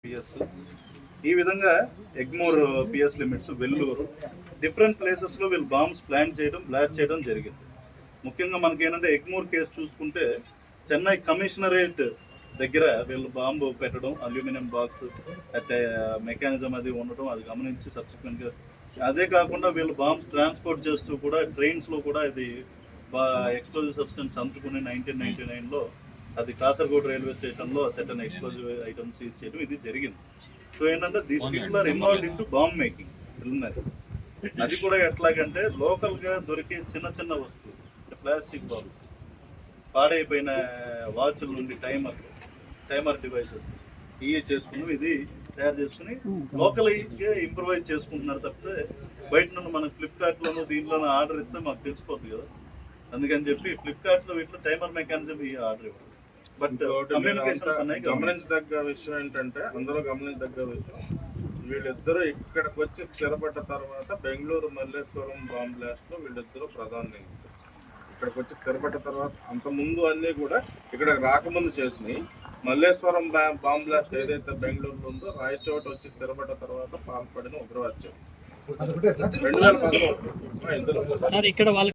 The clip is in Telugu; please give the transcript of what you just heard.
పిఎస్ ఈ విధంగా Egmore PS limits, Vellore different ప్లేసెస్లో వీళ్ళు బాంబ్స్ ప్లాన్ చేయడం, బ్లాస్ట్ చేయడం జరిగింది. ముఖ్యంగా మనకి ఏంటంటే ఎగ్మోర్ కేసు చూసుకుంటే చెన్నై కమిషనరేట్ దగ్గర వీళ్ళు బాంబు పెట్టడం, అల్యూమినియం బాక్స్ అంటే మెకానిజం అది ఉండటం, అది గమనించి సబ్సిక్వెంట్గా అదే కాకుండా వీళ్ళు బాంబ్స్ ట్రాన్స్పోర్ట్ చేస్తూ కూడా ట్రైన్స్లో కూడా ఇది ఎక్స్ప్లోజివ్ సబ్స్టెన్స్ అందుకుని 1999లో అది కాసర్గోడ్ రైల్వే స్టేషన్లో సెటన్ ఎక్స్ప్లోజివ్ ఐటమ్స్ సీజ్ చేయడం ఇది జరిగింది. సో ఏంటంటే these people are involved in to bomb making. అది కూడా ఎట్లాగంటే లోకల్గా దొరికే చిన్న చిన్న వస్తువులు, ప్లాస్టిక్ బాల్స్, పాడైపోయిన వాచ్ల నుండి టైమర్ డివైసెస్ ఇవి చేసుకుని ఇది తయారు చేసుకుని లోకల్గా ఇంప్రూవైజ్ చేసుకుంటున్నారు తప్పితే బయట నుండి మనకు ఫ్లిప్కార్ట్లోనూ దీంట్లోనూ ఆర్డర్ ఇస్తే మాకు తెలిసిపోతుంది కదా. అందుకని చెప్పి ఫ్లిప్కార్ట్స్లో వీటిలో టైమర్ మెకానిజం ఈ ఆర్డర్ ఇవ్వాలి. బట్ కమ్యూనికేషన్స్ అనేవి గమనించదగ్గ విషయం ఏంటంటే, అందరూ గమనించదగ్గ విషయం, వీళ్ళిద్దరూ ఇక్కడికి వచ్చి స్థిరపడ్డ తర్వాత బెంగళూరు మల్లేశ్వరం బాంబ్ బ్లాస్ట్ లో వీళ్ళిద్దరూ ప్రధాని. ఇక్కడికి వచ్చి స్థిరపడ్డ తర్వాత అంతకుముందు అన్నీ కూడా ఇక్కడ రాకముందు చేసినాయి. మల్లేశ్వరం బాంబ్ బ్లాస్ట్ ఏదైతే బెంగళూరులో ఉందో రాయచోట వచ్చి స్థిరపడ్డ తర్వాత పాల్పడిన ఉగ్రవాద్యం 2011 ఇద్దరు